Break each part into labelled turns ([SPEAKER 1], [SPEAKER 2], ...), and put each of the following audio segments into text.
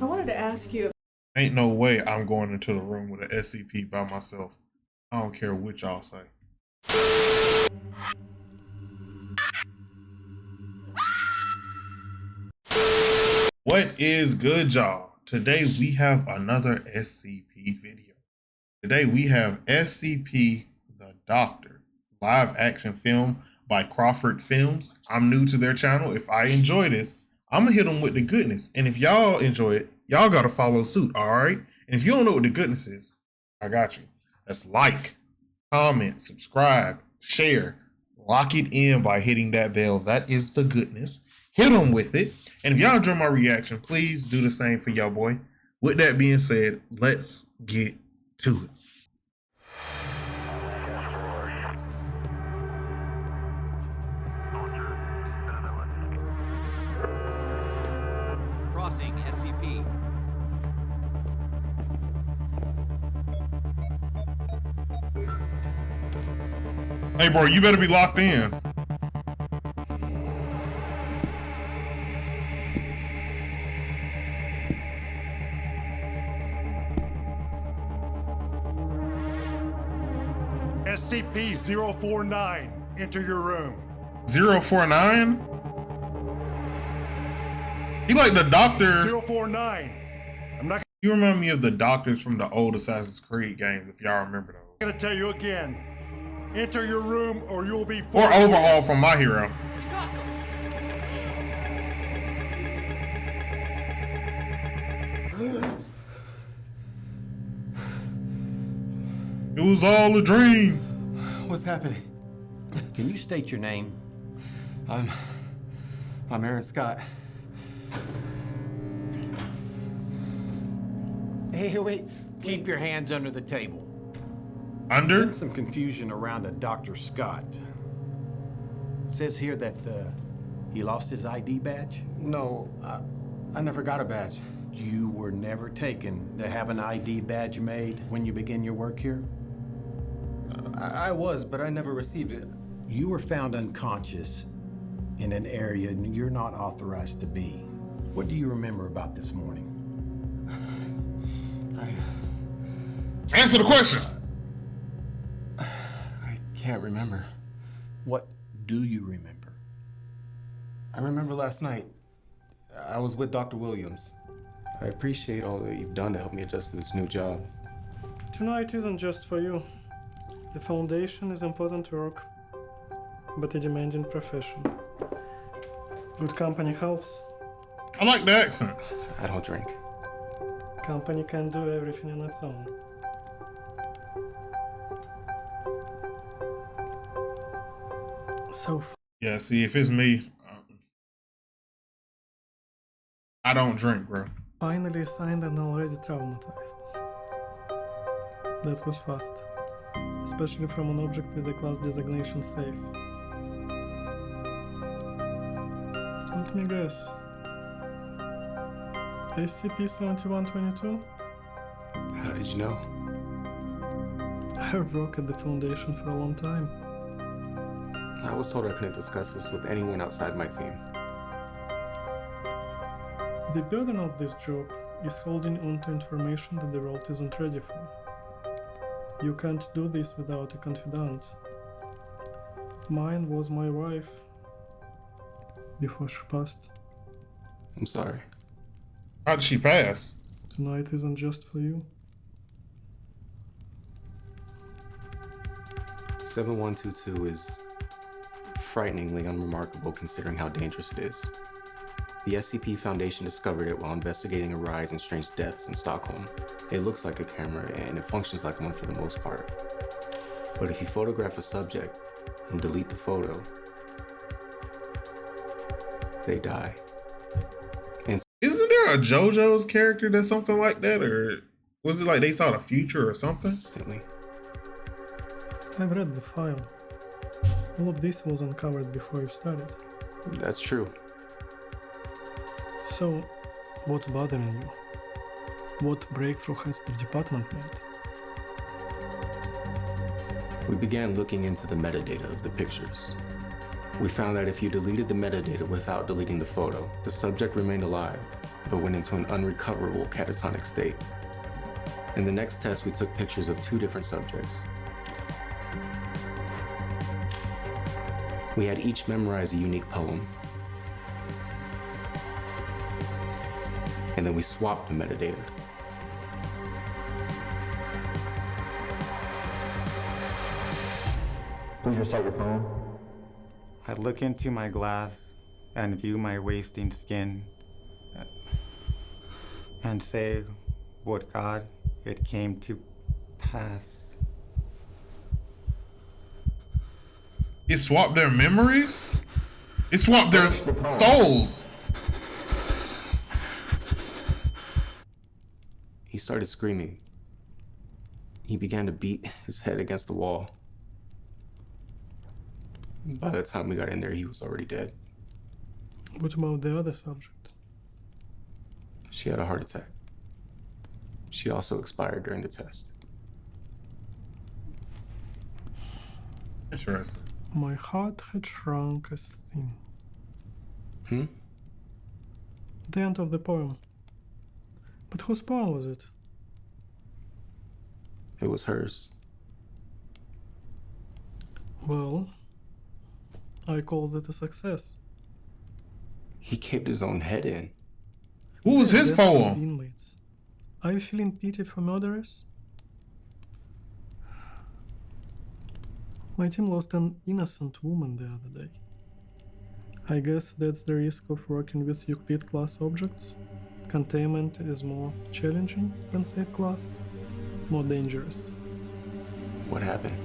[SPEAKER 1] I wanted to ask you.
[SPEAKER 2] Ain't no way I'm going into the room with an SCP by myself. I don't care what y'all say. What is good, y'all? Today we have another SCP video. Today we have SCP The Doctor, live action film by Crawford Films. I'm new to their channel. If I enjoy this, I'm gonna hit them with the goodness. And if y'all enjoy it, y'all gotta follow suit, all right? And if you don't know what the goodness is, I got you. That's like, comment, subscribe, share, lock it in by hitting that bell. That is the goodness. Hit them with it. And if y'all enjoy my reaction, please do the same for y'all boy. With that being said, let's get to it.
[SPEAKER 3] Crossing SCP.
[SPEAKER 2] Hey bro, you better be locked in.
[SPEAKER 4] SCP-049, enter your room.
[SPEAKER 2] 049? He like the doctor.
[SPEAKER 4] 049. I'm not
[SPEAKER 2] You remind me of the doctors from the old Assassin's Creed games, if y'all remember those.
[SPEAKER 4] gonna tell you again. Enter your room or you'll be
[SPEAKER 2] Or
[SPEAKER 4] forced.
[SPEAKER 2] Overhaul from My Hero. It was all a dream.
[SPEAKER 5] What's happening?
[SPEAKER 3] Can you state your name?
[SPEAKER 5] I'm Aaron Scott. Hey, wait.
[SPEAKER 3] Keep your hands under the table.
[SPEAKER 2] Under?
[SPEAKER 6] Some confusion around a Dr. Scott.
[SPEAKER 3] Says here that he lost his ID badge.
[SPEAKER 5] No, I never got a badge.
[SPEAKER 6] You were never taken to have an ID badge made when you begin your work here?
[SPEAKER 5] I was, but I never received it.
[SPEAKER 6] You were found unconscious in an area you're not authorized to be. What do you remember about this morning?
[SPEAKER 2] Answer the question.
[SPEAKER 5] I can't remember.
[SPEAKER 6] What do you remember?
[SPEAKER 5] I remember last night. I was with Dr. Williams. I appreciate all that you've done to help me adjust to this new job.
[SPEAKER 7] Tonight isn't just for you. The Foundation is important work, but a demanding profession. Good company helps.
[SPEAKER 2] I like the accent.
[SPEAKER 5] I don't drink.
[SPEAKER 7] Company can do everything on its own. So
[SPEAKER 2] Yeah, see, if it's me, I don't drink, bro.
[SPEAKER 7] finally signed and already traumatized. That was fast. Especially from an object with the class designation safe. Let me guess. SCP-7122?
[SPEAKER 5] How did you know?
[SPEAKER 7] I've worked at the Foundation for a long time.
[SPEAKER 5] I was told I couldn't discuss this with anyone outside my team.
[SPEAKER 7] The burden of this job is holding on to information that the world isn't ready for. You can't do this without a confidant. Mine was my wife before she passed.
[SPEAKER 5] I'm sorry.
[SPEAKER 2] How did she pass?
[SPEAKER 7] Tonight isn't just for you.
[SPEAKER 5] 7122 is frighteningly unremarkable considering how dangerous it is. The SCP Foundation discovered it while investigating a rise in strange deaths in Stockholm. It looks like a camera and it functions like one for the most part. But if you photograph a subject and delete the photo, they die.
[SPEAKER 2] Isn't there a JoJo's character that's something like that? Or was it like they saw the future or something?
[SPEAKER 5] Instantly.
[SPEAKER 7] I've read the file. All of this was uncovered before you started.
[SPEAKER 5] That's true.
[SPEAKER 7] So, what's bothering you? What breakthrough has the department made?
[SPEAKER 5] We began looking into the metadata of the pictures. We found that if you deleted the metadata without deleting the photo, the subject remained alive but went into an unrecoverable catatonic state. In the next test, we took pictures of 2 different subjects. We had each memorize a unique poem. And then we swapped the metadata.
[SPEAKER 1] Please recite your poem.
[SPEAKER 8] I look into my glass and view my wasting skin and say, would God, it came to pass.
[SPEAKER 2] It swapped their memories? It swapped their souls.
[SPEAKER 5] He started screaming. He began to beat his head against the wall. By the time we got in there, he was already dead.
[SPEAKER 7] What about the other subject?
[SPEAKER 5] She had a heart attack. She also expired during the test.
[SPEAKER 2] Interesting.
[SPEAKER 7] My heart had shrunk as thin. The end of the poem. But whose poem was it?
[SPEAKER 5] It was hers.
[SPEAKER 7] Well, I call that a success.
[SPEAKER 5] He caved his own head in.
[SPEAKER 2] What was his
[SPEAKER 7] Deaths of
[SPEAKER 2] poem?
[SPEAKER 7] Inmates. Are you feeling pity for murderers? My team lost an innocent woman the other day. I guess that's the risk of working with Euclid class objects. Containment is more challenging than safe class, more dangerous.
[SPEAKER 5] What happened?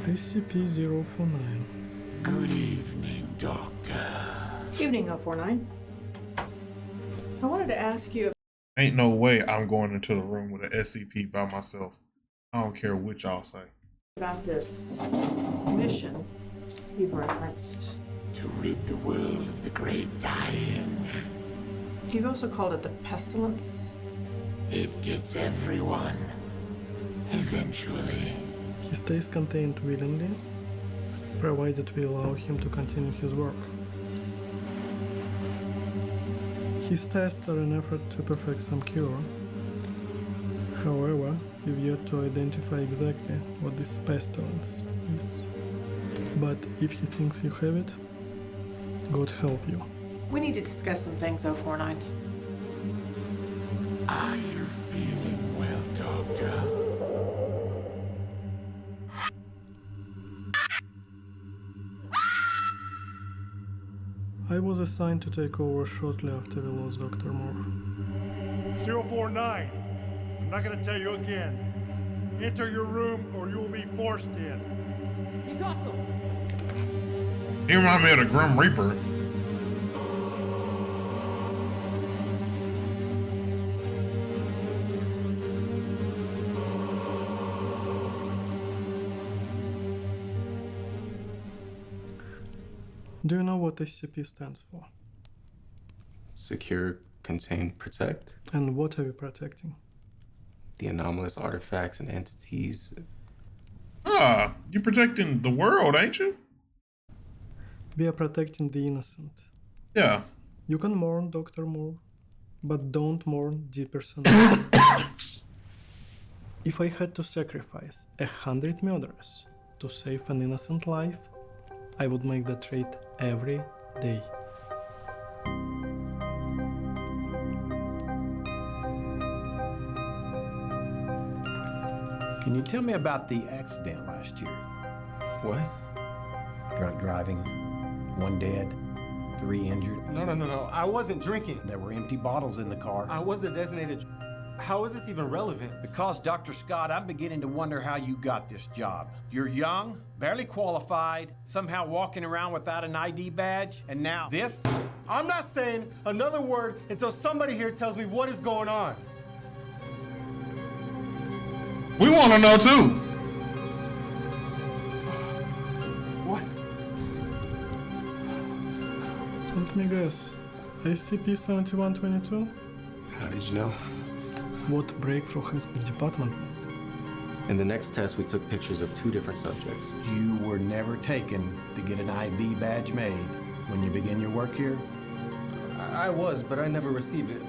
[SPEAKER 7] SCP-049.
[SPEAKER 9] Good evening, Doctor.
[SPEAKER 10] Evening, 049. I wanted to ask you
[SPEAKER 2] Ain't no way I'm going into the room with an SCP by myself. I don't care what y'all say.
[SPEAKER 10] about this mission you've referenced.
[SPEAKER 9] To rid the world of the great die-in.
[SPEAKER 10] You've also called it the pestilence.
[SPEAKER 9] It gets everyone. Eventually.
[SPEAKER 7] He stays contained willingly, provided we allow him to continue his work. His tests are an effort to perfect some cure. However, we've yet to identify exactly what this pestilence is. But if he thinks you have it, God help you.
[SPEAKER 10] We need to discuss some things, 049.
[SPEAKER 9] Are you feeling well, Doctor?
[SPEAKER 7] I was assigned to take over shortly after we lost Dr. Moore.
[SPEAKER 4] 049. I'm not gonna tell you again. Enter your room or you will be forced in.
[SPEAKER 9] He's hostile.
[SPEAKER 2] He remind me of the Grim Reaper.
[SPEAKER 7] Do you know what SCP stands for?
[SPEAKER 5] Secure, contain, protect.
[SPEAKER 7] And what are we protecting?
[SPEAKER 5] The anomalous artifacts and entities.
[SPEAKER 2] Ah, you protecting the world, ain't you?
[SPEAKER 7] We are protecting the innocent.
[SPEAKER 2] Yeah.
[SPEAKER 7] You can mourn Dr. Moore, but don't mourn the person. If I had to sacrifice 100 murderers to save an innocent life, I would make that trade every day.
[SPEAKER 6] Can you tell me about the accident last year?
[SPEAKER 5] What?
[SPEAKER 6] Drunk driving, 1 dead, 3 injured.
[SPEAKER 8] No. I wasn't drinking.
[SPEAKER 6] There were empty bottles in the car.
[SPEAKER 8] I wasn't designated. How is this even relevant?
[SPEAKER 6] Because, Dr. Scott, I'm beginning to wonder how you got this job. You're young, barely qualified, somehow walking around without an ID badge, and now this?
[SPEAKER 8] I'm not saying another word until somebody here tells me what is going on.
[SPEAKER 2] We want to know too.
[SPEAKER 8] What?
[SPEAKER 7] Let me guess. SCP-7122?
[SPEAKER 5] How did you know?
[SPEAKER 7] What breakthrough has the department made?
[SPEAKER 5] In the next test, we took pictures of 2 different subjects.
[SPEAKER 6] You were never taken to get an ID badge made when you begin your work here?
[SPEAKER 5] I was, but I never received it.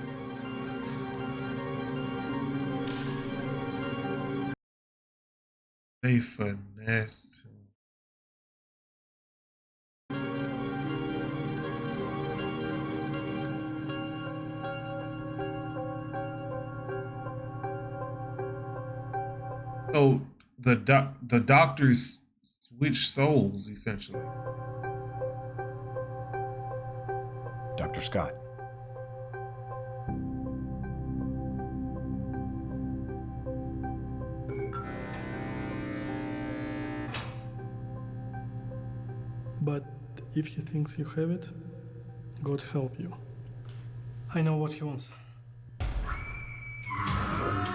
[SPEAKER 2] They finessed him. So the doctors switch souls essentially.
[SPEAKER 6] Dr. Scott.
[SPEAKER 7] But if he thinks you have it, God help you. I know what he wants.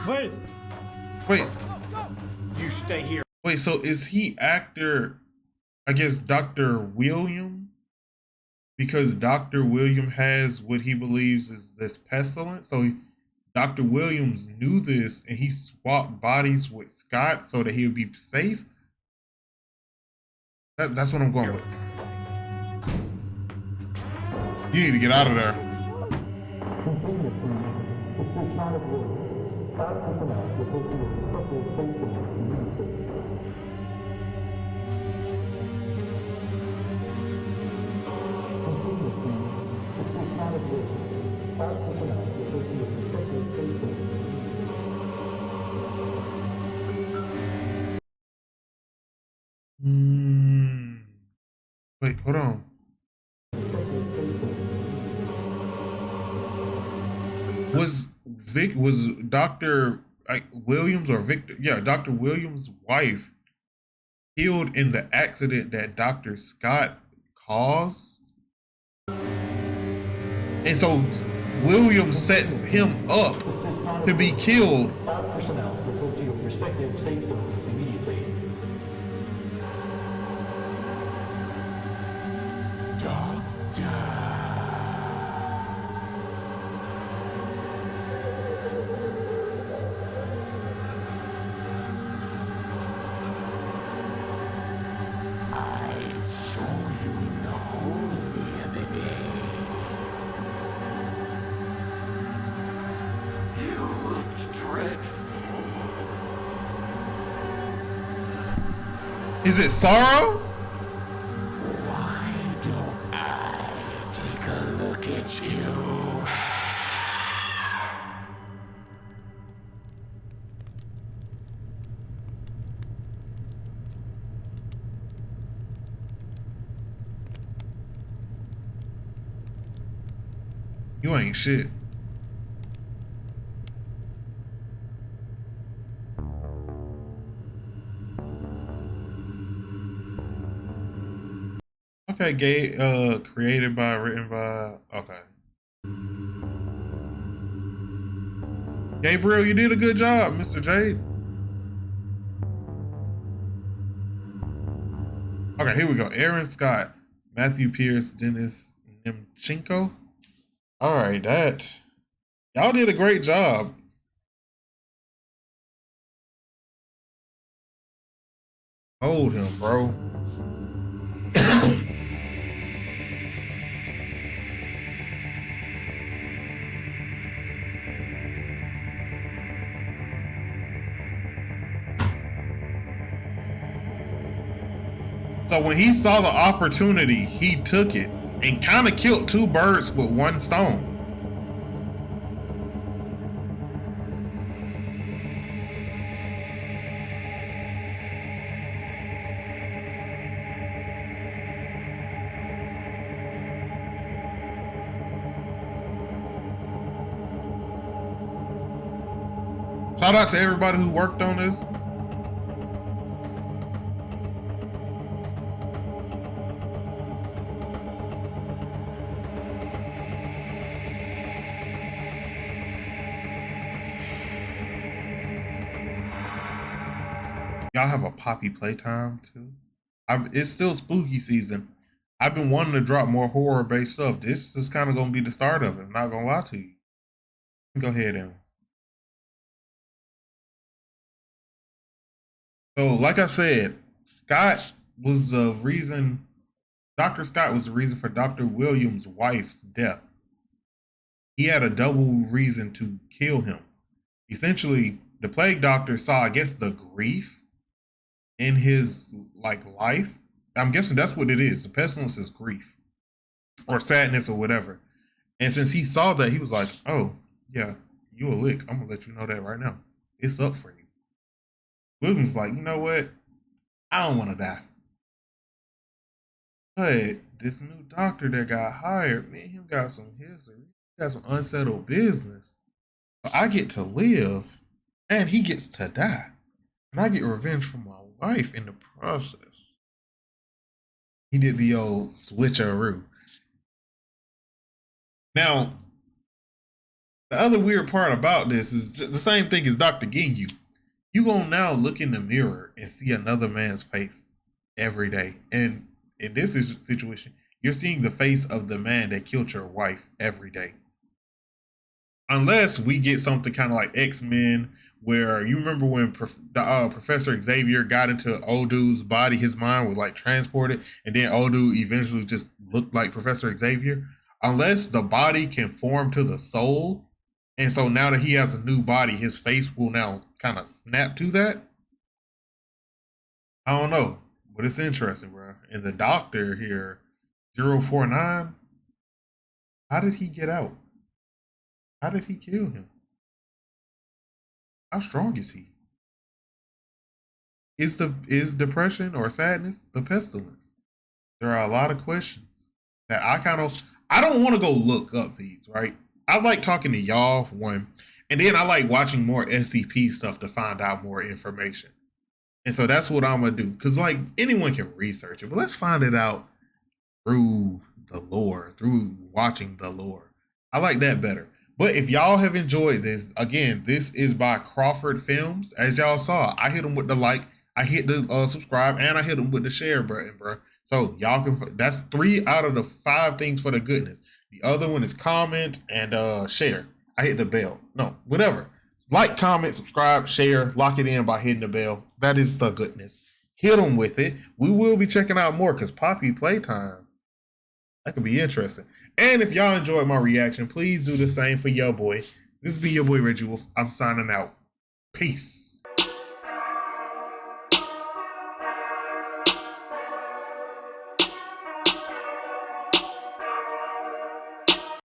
[SPEAKER 7] Wait!
[SPEAKER 2] Wait,
[SPEAKER 6] You stay here.
[SPEAKER 2] wait, so is he actor, I guess, Dr. William? Because Dr. William has what he believes is this pestilence. So Dr. Williams knew this and he swapped bodies with Scott so that he would be safe. That's what I'm going with. You need to get out of there. Wait, hold on. Was Dr. Williams or Victor? Yeah, Dr. Williams' wife killed in the accident that Dr. Scott caused? And so Williams sets him up to be killed.
[SPEAKER 1] Personnel report to your respective safe zones immediately.
[SPEAKER 9] I saw you in the hall the other day. You looked dreadful.
[SPEAKER 2] Is it Sorrow?
[SPEAKER 9] Why don't I take a look at you?
[SPEAKER 2] You ain't shit. Okay, created by, written by, okay. Gabriel, you did a good job, Mr. Jade. Okay, here we go. Aaron Scott, Matthew Pierce, Dennis Nemchenko. All right, y'all did a great job. Hold him, bro. So when he saw the opportunity, he took it and kind of killed two birds with one stone. Shout out to everybody who worked on this. Y'all have a Poppy playtime too? It's still spooky season. I've been wanting to drop more horror-based stuff. This is kind of going to be the start of it. I'm not going to lie to you. Go ahead and. So, like I said, Scott was the reason. Dr. Scott was the reason for Dr. Williams' wife's death. he had a double reason to kill him. Essentially, the plague doctor saw, I guess, the grief in his like life. I'm guessing that's what it is. The pestilence is grief or sadness or whatever. And since he saw that, he was like, oh, yeah, you a lick. I'm going to let you know that right now. It's up for you. William's like, you know what? I don't want to die. But this new doctor that got hired, man, he got some history. He got some unsettled business. But I get to live, and he gets to die. And I get revenge from my wife in the process. He did the old switcheroo. Now, the other weird part about this is the same thing as Dr. Ginyu. You gonna now look in the mirror and see another man's face every day. And in this situation, you're seeing the face of the man that killed your wife every day. Unless we get something kind of like X-Men, where you remember when Professor Xavier got into old dude's body, his mind was like transported, and then old dude eventually just looked like Professor Xavier. Unless the body can form to the soul, and so now that he has a new body, his face will now kind of snap to that. I don't know, but it's interesting, bro. And the doctor here, 049, how did he get out? How did he kill him? How strong is he? Is depression or sadness the pestilence? There are a lot of questions that I don't want to go look up these, right? I like talking to y'all, one, and then I like watching more SCP stuff to find out more information. And so that's what I'm gonna do. Cause like anyone can research it, but let's find it out through the lore, through watching the lore. I like that better. But if y'all have enjoyed this, again, this is by Crawford Films. As y'all saw, I hit them with the like, I hit the subscribe, and I hit them with the share button, bro. So y'all can, that's 3 out of the 5 things for the goodness. The other one is comment and share. I hit the bell. No, whatever. Like, comment, subscribe, share, lock it in by hitting the bell. That is the goodness. Hit them with it. We will be checking out more because Poppy Playtime, that could be interesting. And if y'all enjoyed my reaction, please do the same for your boy. This be your boy Reggie Wolf. I'm signing out. Peace.